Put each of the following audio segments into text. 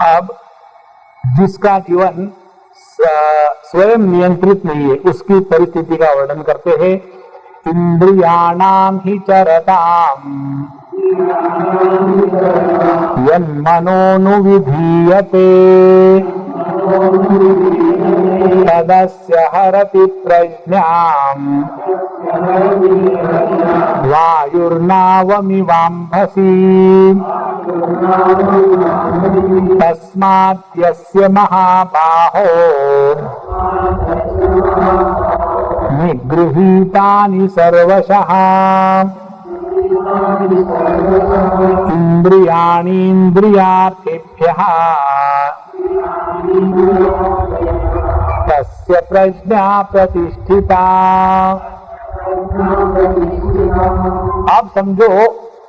अब जिसका जीवन स्वयं नियंत्रित नहीं है उसकी परिस्थिति का वर्णन करते हैं। इंद्रियाणाम ही चरताम यन्मनोनुविधीयते तदस्य हरति प्रज्ञाम् वायुर्नावमिवाम्भसि तस्मात् यस्य महाबाहो निगृहीतानि सर्वशः इंद्रियाणीन्द्रियार्थेभ्यः तस्य प्रज्ञा प्रतिष्ठिता। आप समझो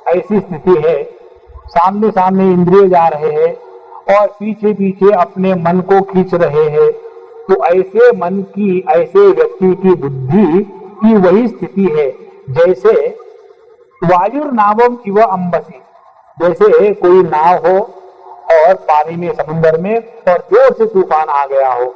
ऐसी स्थिति है, सामने सामने इंद्रिय जा रहे हैं और पीछे पीछे अपने मन को खींच रहे हैं। तो ऐसे मन की, ऐसे व्यक्ति की बुद्धि की वही स्थिति है जैसे वायुर्नावम इव अंबसी, जैसे कोई नाव हो और पानी में, समुद्र में, और जोर से तूफान आ गया हो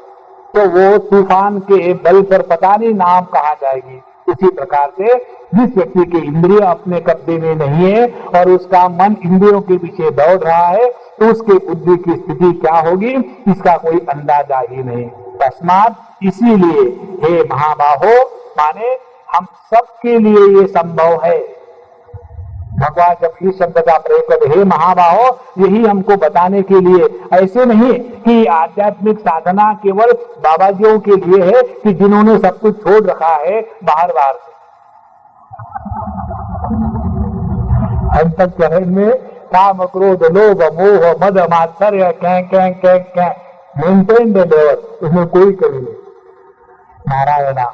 तो वो तूफान के बल पर पता नहीं नाव कहाँ जाएगी। उसी प्रकार से जिस व्यक्ति के इंद्रिय अपने कब्जे में नहीं है और उसका मन इंद्रियों के पीछे दौड़ रहा है तो उसके बुद्धि की स्थिति क्या होगी इसका कोई अंदाजा ही नहीं। तस्मात इसीलिए हे महाबाहो, माने हम सबके लिए ये संभव है। भगवान जब इस शब्द का प्रयोग करते हे महाबाहो, यही हमको बताने के लिए, ऐसे नहीं कि आध्यात्मिक साधना केवल बाबाजियों के लिए है कि जिन्होंने सब कुछ छोड़ रखा है बाहर बाहर से। अंतःकरण में काम, क्रोध, लोभ, मोह, मद, मात्सर्य मेंटेन द लेवल, उसमें कोई कमी नहीं। नारायणा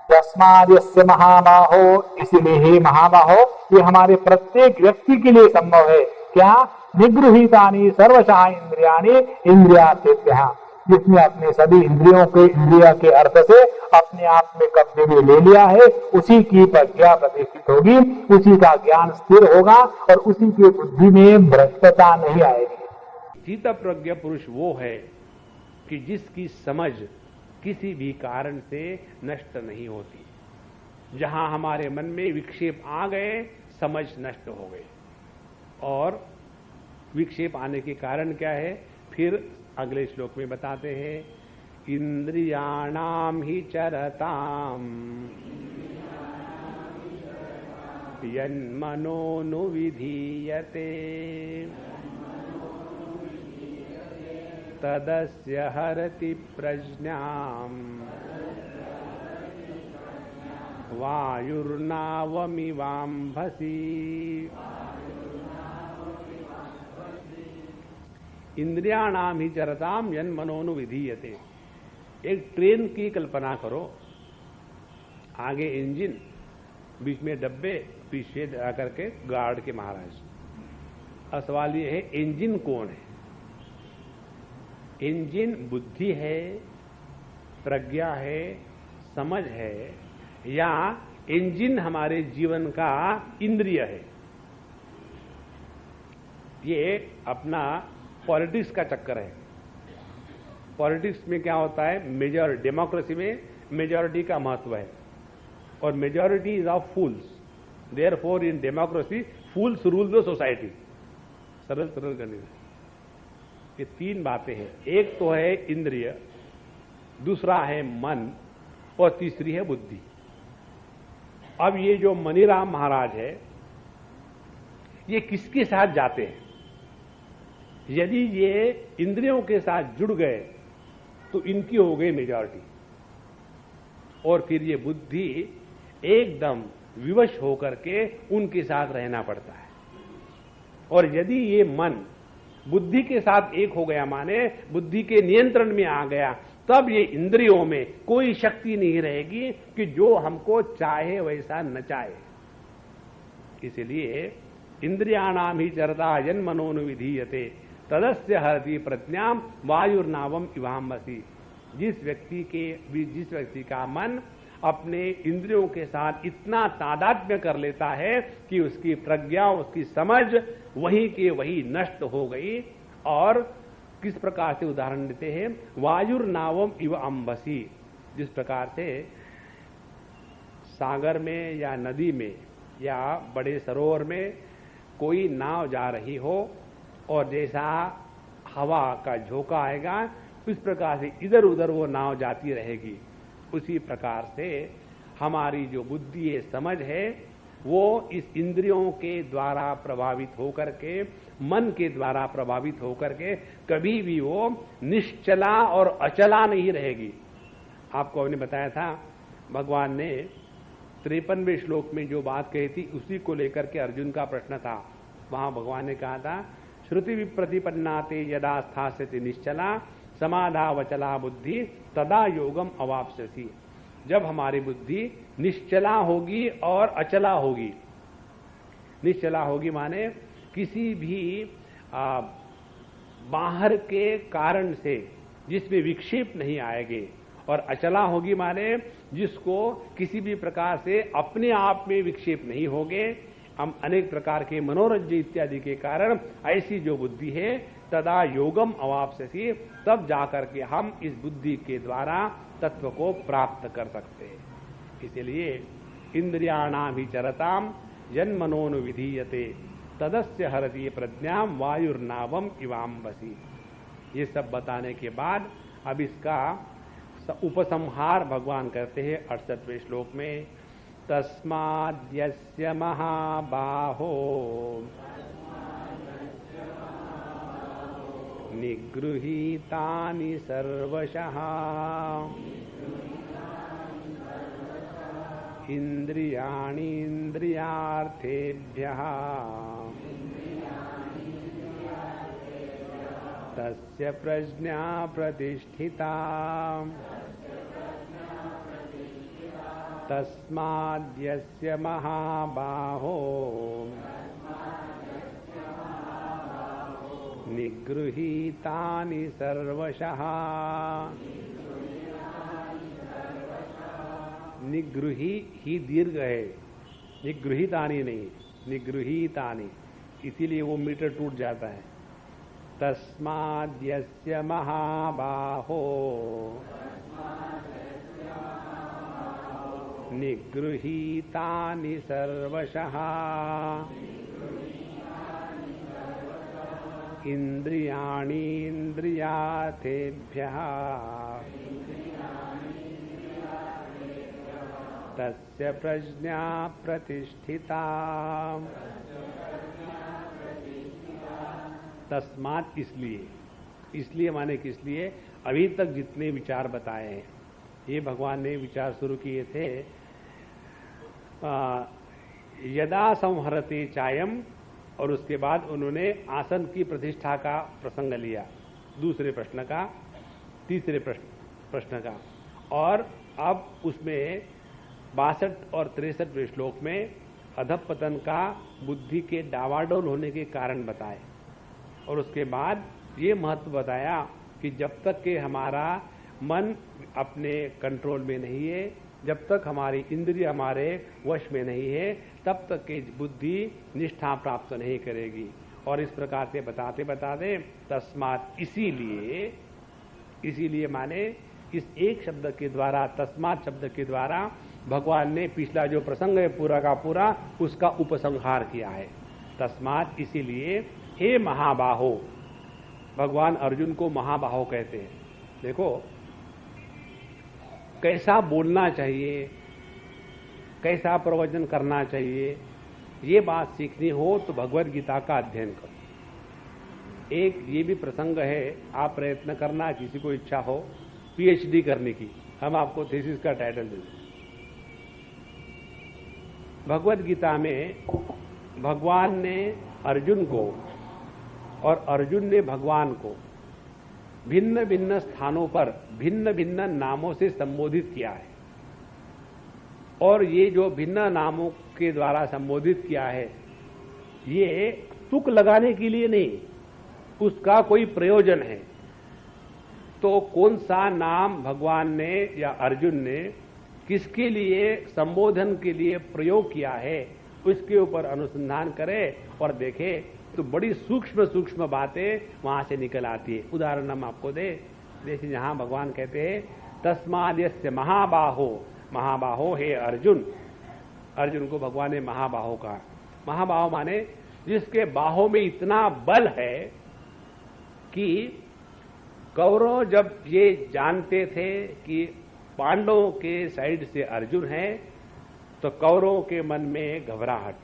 तस्माद् यस्य महाबाहो, इसीलिए हे महाबाहो, ये हमारे प्रत्येक व्यक्ति के लिए संभव है। क्या? निगृहीतानि सर्वशः इंद्रियाणि इंद्रियार्थेभ्यः, जिसने अपने सभी इंद्रियों के, इंद्रिया के अर्थ से अपने आप में कब्जे में ले लिया है, उसी की प्रज्ञा प्रतिष्ठित होगी, उसी का ज्ञान स्थिर होगा और उसी की बुद्धि में भ्रष्टता नहीं आएगी। स्थित प्रज्ञ पुरुष वो है कि जिसकी समझ किसी भी कारण से नष्ट नहीं होती। जहां हमारे मन में विक्षेप आ गए, समझ नष्ट हो गई। और विक्षेप आने के कारण क्या है, फिर अगले श्लोक में बताते हैं, इंद्रियाणाम ही चरताम यन्मनोनुविधीयते तदस्य हरति प्रज्ञाम् वायुर्नावमिवाम्भसि। इंद्रियाणाम ही चरताम यन्मनोनुविधीयते। एक ट्रेन की कल्पना करो, आगे इंजन, बीच में डब्बे, पीछे आकर के गार्ड के महाराज। अब सवाल ये है, इंजन कौन है? इंजन बुद्धि है, प्रज्ञा है, समझ है, या इंजन हमारे जीवन का इंद्रिय है? ये अपना पॉलिटिक्स का चक्कर है। पॉलिटिक्स में क्या होता है, मेजॉरिटी, डेमोक्रेसी में मेजॉरिटी का महत्व है और majority is of fools, therefore in democracy fools rule the society. सरल सरल करने, ये तीन बातें हैं। एक तो है इंद्रिय, दूसरा है मन और तीसरी है बुद्धि। अब ये जो मनीराम महाराज है, ये किसके साथ जाते हैं? यदि ये इंद्रियों के साथ जुड़ गए तो इनकी हो गई मेजॉरिटी, और फिर ये बुद्धि एकदम विवश होकर के उनके साथ रहना पड़ता है। और यदि ये मन बुद्धि के साथ एक हो गया, माने बुद्धि के नियंत्रण में आ गया, तब ये इंद्रियों में कोई शक्ति नहीं रहेगी कि जो हमको चाहे वैसा नचाए। इसलिए इंद्रियाणाम ही चरता यन्मनोनुविधीयते तदस्य हरति प्रज्ञाम वायुर्नावम इवाम्भसि। जिस व्यक्ति का मन अपने इंद्रियों के साथ इतना तादात्म्य कर लेता है कि उसकी प्रज्ञा, उसकी समझ वही के वही नष्ट हो गई और किस प्रकार से उदाहरण देते हैं, वायुर्नावम इव अंबसी। जिस प्रकार से सागर में या नदी में या बड़े सरोवर में कोई नाव जा रही हो और जैसा हवा का झोंका आएगा इस प्रकार से इधर उधर वो नाव जाती रहेगी। उसी प्रकार से हमारी जो बुद्धि है, समझ है, वो इस इंद्रियों के द्वारा प्रभावित होकर के, मन के द्वारा प्रभावित होकर के कभी भी वो निश्चला और अचला नहीं रहेगी। आपको हमने बताया था, भगवान ने 53वें श्लोक में जो बात कही थी उसी को लेकर के अर्जुन का प्रश्न था। वहां भगवान ने कहा था, श्रुति विप्रतिपन्नाते यदा स्थास्यति निश्चला समाधावचला बुद्धि तदा योगम अवाप्स्यसि। जब हमारी बुद्धि निश्चला होगी और अचला होगी, निश्चला होगी माने किसी भी बाहर के कारण से जिसमें विक्षेप नहीं आएंगे, और अचला होगी माने जिसको किसी भी प्रकार से अपने आप में विक्षेप नहीं होंगे, हम अनेक प्रकार के मनोरंजन इत्यादि के कारण ऐसी जो बुद्धि है, तदा योगम अवाप्स्यसि, तब जाकर के हम इस बुद्धि के द्वारा तत्व को प्राप्त कर सकते हैं। इसलिए इंद्रियाणाभिचरताम जन्मनोनुविधीयते तदस्य हरति प्रज्ञाम वायुर्नावम इवाम्बसी। ये सब बताने के बाद अब इसका उपसंहार भगवान करते हैं 68वें श्लोक में, तस्माद्यस्य महाबाहो निगृहीतानि सर्वशः इंद्रियाणि इंद्रियार्थेभ्यः तस्य प्रज्ञा प्रतिष्ठिता तस्माद्यस्य महाबाहो निगृहीतानि सर्वशः। निगृही ही दीर्घ है, निगृहीतानि नहीं, निगृहीतानि, इसीलिए वो मीटर टूट जाता है। तस्माद्यस्य महाबाहो निगृहीतानि सर्वशः इंद्रियाणि इंद्रियार्थेभ्यः तस्य प्रज्ञा प्रतिष्ठिता। तस्मात् इसलिए माने किस लिए, अभी तक जितने विचार बताए हैं ये भगवान ने विचार शुरू किए थे। यदा संहरते चायम, और उसके बाद उन्होंने आसन की प्रतिष्ठा का प्रसंग लिया, दूसरे प्रश्न का, तीसरे प्रश्न का, और अब उसमें 62 और 63वें श्लोक में अधःपतन का बुद्धि के डावाडोल होने के कारण बताए, और उसके बाद ये महत्व बताया कि जब तक कि हमारा मन अपने कंट्रोल में नहीं है, जब तक हमारी इंद्रिय हमारे वश में नहीं है, तब तक कि बुद्धि निष्ठा प्राप्त नहीं करेगी। और इस प्रकार से बताते बताते तस्मात्, इसीलिए माने इस एक शब्द के द्वारा, तस्मात् शब्द के द्वारा भगवान ने पिछला जो प्रसंग है पूरा का पूरा उसका उपसंहार किया है। तस्मात् इसीलिए, हे महाबाहो, भगवान अर्जुन को महाबाहो कहते हैं। देखो कैसा बोलना चाहिए, कैसा प्रवचन करना चाहिए, ये बात सीखनी हो तो भगवद गीता का अध्ययन करो। एक ये भी प्रसंग है, आप प्रयत्न करना, किसी को इच्छा हो पीएचडी करने की, हम आपको थीसिस का टाइटल दे दें। भगवद गीता में भगवान ने अर्जुन को और अर्जुन ने भगवान को भिन्न भिन्न स्थानों पर भिन्न भिन्न नामों से संबोधित किया है, और ये जो भिन्न नामों के द्वारा संबोधित किया है ये तुक लगाने के लिए नहीं, उसका कोई प्रयोजन है। तो कौन सा नाम भगवान ने या अर्जुन ने किसके लिए संबोधन के लिए प्रयोग किया है, उसके ऊपर अनुसंधान करे और देखे तो बड़ी सूक्ष्म सूक्ष्म बातें वहां से निकल आती है। उदाहरण हम आपको दे, जैसे यहां भगवान कहते हैं तस्माद्यस्य महाबाहो, महाबाहो हे अर्जुन। अर्जुन को भगवान ने महाबाहो कहा। महाबाहो माने जिसके बाहों में इतना बल है कि कौरव जब ये जानते थे कि पांडवों के साइड से अर्जुन है तो कौरवों के मन में घबराहट,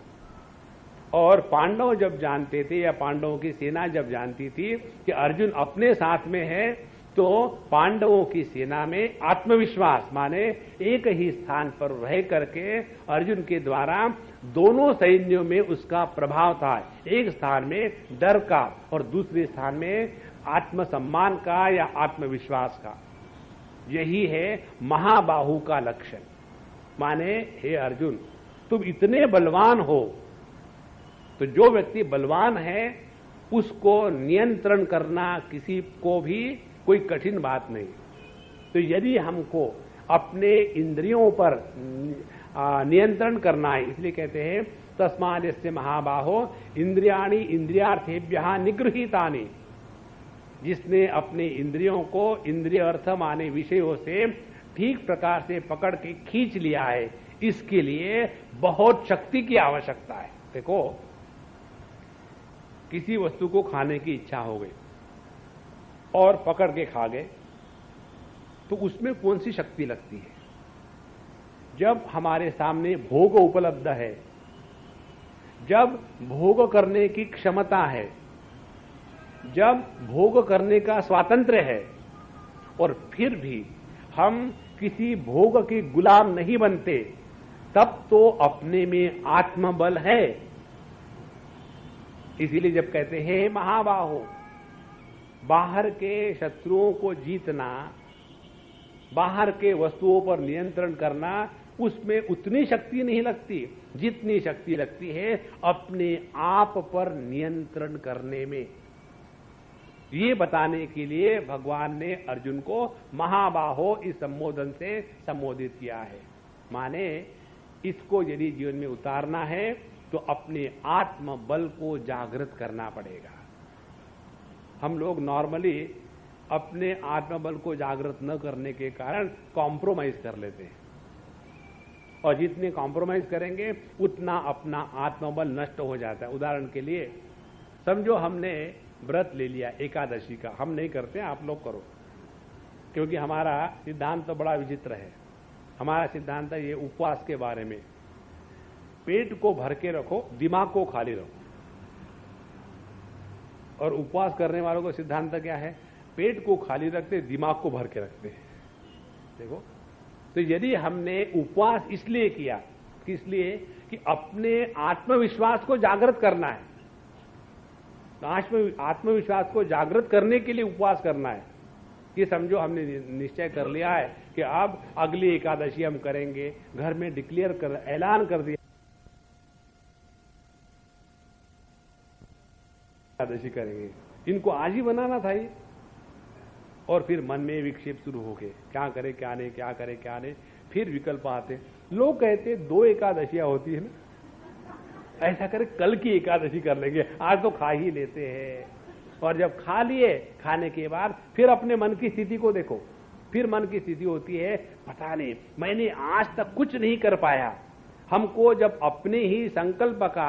और पांडव जब जानते थे या पांडवों की सेना जब जानती थी कि अर्जुन अपने साथ में है तो पांडवों की सेना में आत्मविश्वास, माने एक ही स्थान पर रह करके अर्जुन के द्वारा दोनों सैन्यों में उसका प्रभाव था। एक स्थान में डर का और दूसरे स्थान में आत्मसम्मान का या आत्मविश्वास का। यही है महाबाहु का लक्षण। माने हे अर्जुन, तुम इतने बलवान हो, तो जो व्यक्ति बलवान है उसको नियंत्रण करना किसी को भी कोई कठिन बात नहीं। तो यदि हमको अपने इंद्रियों पर नियंत्रण करना है, इसलिए कहते हैं तस्माद्यस्य महाबाहो इंद्रियाणि इंद्रियार्थेभ्यः निगृहीतानि। जिसने अपने इंद्रियों को इंद्रिय अर्थ माने विषयों से ठीक प्रकार से पकड़ के खींच लिया है, इसके लिए बहुत शक्ति की आवश्यकता है। देखो, किसी वस्तु को खाने की इच्छा हो गई और पकड़ के खा गए तो उसमें कौन सी शक्ति लगती है? जब हमारे सामने भोग उपलब्ध है, जब भोग करने की क्षमता है, जब भोग करने का स्वातंत्र्य है, और फिर भी हम किसी भोग के गुलाम नहीं बनते, तब तो अपने में आत्मबल है। इसीलिए जब कहते हैं महाबाहो, बाहर के शत्रुओं को जीतना, बाहर के वस्तुओं पर नियंत्रण करना, उसमें उतनी शक्ति नहीं लगती जितनी शक्ति लगती है अपने आप पर नियंत्रण करने में। ये बताने के लिए भगवान ने अर्जुन को महाबाहो इस संबोधन से संबोधित किया है। माने इसको यदि जीवन में उतारना है तो अपने आत्म बल को जागृत करना पड़ेगा। हम लोग नॉर्मली अपने आत्मबल को जागृत न करने के कारण कॉम्प्रोमाइज कर लेते हैं, और जितने कॉम्प्रोमाइज करेंगे उतना अपना आत्मबल नष्ट हो जाता है। उदाहरण के लिए समझो हमने व्रत ले लिया एकादशी का, हम नहीं करते, आप लोग करो, क्योंकि हमारा सिद्धांत तो बड़ा विचित्र है। हमारा सिद्धांत है ये उपवास के बारे में, पेट को भर के रखो, दिमाग को खाली रखो। और उपवास करने वालों का सिद्धांत क्या है? पेट को खाली रखते, दिमाग को भर के रखते हैं। देखो, तो यदि हमने उपवास इसलिए किया, किस लिए? कि अपने आत्मविश्वास को जागृत करना है। आत्मविश्वास को जागृत करने के लिए उपवास करना है। ये समझो हमने निश्चय कर लिया है कि अब अगली एकादशी हम करेंगे, घर में डिक्लेयर कर, ऐलान कर दिया एकादशी करेंगे, इनको आज ही बनाना था ये। और फिर मन में विक्षेप शुरू हो गए, क्या करे क्या नहीं, क्या करे क्या नहीं, फिर विकल्प आते। लोग कहते 2 एकादशियां होती है ना, ऐसा करे कल की एकादशी कर लेंगे, आज तो खा ही लेते हैं। और जब खा लिए, खाने के बाद फिर अपने मन की स्थिति को देखो, फिर मन की स्थिति होती है पता नहीं मैंने आज तक कुछ नहीं कर पाया। हमको जब अपने ही संकल्प का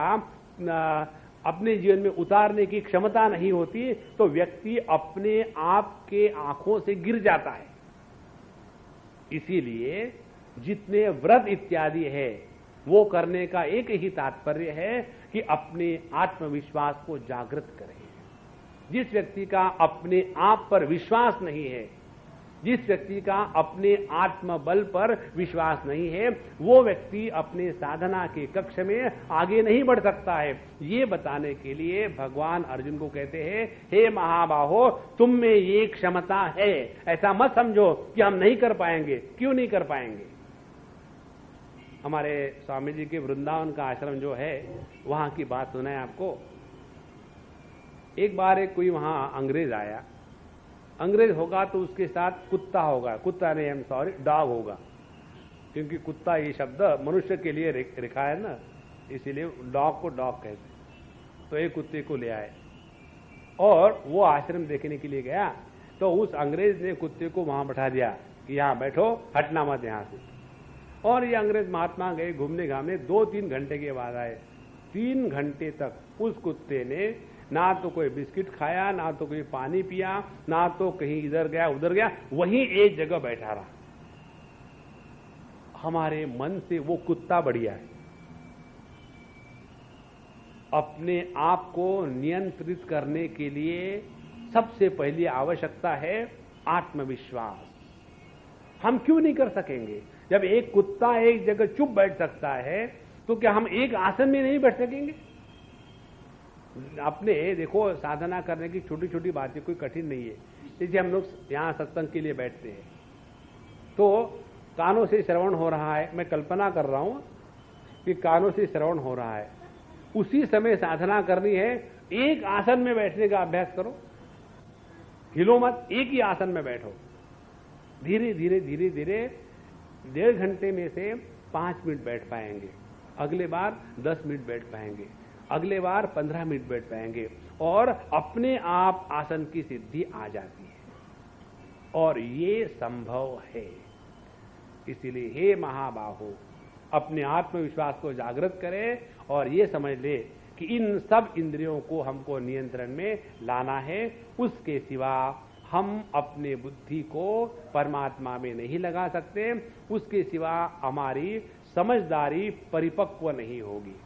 अपने जीवन में उतारने की क्षमता नहीं होती तो व्यक्ति अपने आप के आंखों से गिर जाता है। इसीलिए जितने व्रत इत्यादि है वो करने का एक ही तात्पर्य है कि अपने आत्मविश्वास को जागृत करें। जिस व्यक्ति का अपने आप पर विश्वास नहीं है, जिस व्यक्ति का अपने आत्मबल पर विश्वास नहीं है, वो व्यक्ति अपने साधना के कक्ष में आगे नहीं बढ़ सकता है। ये बताने के लिए भगवान अर्जुन को कहते हैं, हे महाबाहो, तुम में ये क्षमता है। ऐसा मत समझो कि हम नहीं कर पाएंगे। क्यों नहीं कर पाएंगे? हमारे स्वामी जी के वृंदावन का आश्रम जो है, वहां की बात सुनाए आपको। एक बार एक कोई वहां अंग्रेज आया। अंग्रेज होगा तो उसके साथ कुत्ता होगा, कुत्ता नहीं, आई एम सॉरी, डॉग होगा, क्योंकि कुत्ता ये शब्द मनुष्य के लिए लिखा है ना, इसीलिए डॉग को डॉग कहते हैं। तो एक कुत्ते को ले आए और वो आश्रम देखने के लिए गया, तो उस अंग्रेज ने कुत्ते को वहां बैठा दिया कि यहां बैठो, हटना मत यहां से। और ये अंग्रेज महात्मा गए घूमने घामने, 2-3 घंटे के बाद आए। 3 घंटे तक उस कुत्ते ने ना तो कोई बिस्किट खाया, ना तो कोई पानी पिया, ना तो कहीं इधर गया उधर गया, वहीं एक जगह बैठा रहा। हमारे मन से वो कुत्ता बढ़िया है। अपने आप को नियंत्रित करने के लिए सबसे पहली आवश्यकता है आत्मविश्वास। हम क्यों नहीं कर सकेंगे? जब एक कुत्ता एक जगह चुप बैठ सकता है, तो क्या हम एक आसन में नहीं बैठ सकेंगे? अपने देखो, साधना करने की छोटी छोटी बातें कोई कठिन नहीं है। जैसे हम लोग यहां सत्संग के लिए बैठते हैं, तो कानों से श्रवण हो रहा है, मैं कल्पना कर रहा हूं कि कानों से श्रवण हो रहा है, उसी समय साधना करनी है। एक आसन में बैठने का अभ्यास करो, हिलो मत, एक ही आसन में बैठो। धीरे धीरे धीरे धीरे 1.5 घंटे में से 5 मिनट बैठ पाएंगे, अगले बार 10 मिनट बैठ पाएंगे, अगले बार 15 मिनट बैठ पाएंगे, और अपने आप आसन की सिद्धि आ जाती है। और ये संभव है। इसीलिए हे महाबाहो, अपने आत्मविश्वास को जागृत करें और ये समझ ले कि इन सब इंद्रियों को हमको नियंत्रण में लाना है। उसके सिवा हम अपने बुद्धि को परमात्मा में नहीं लगा सकते, उसके सिवा हमारी समझदारी परिपक्व नहीं होगी।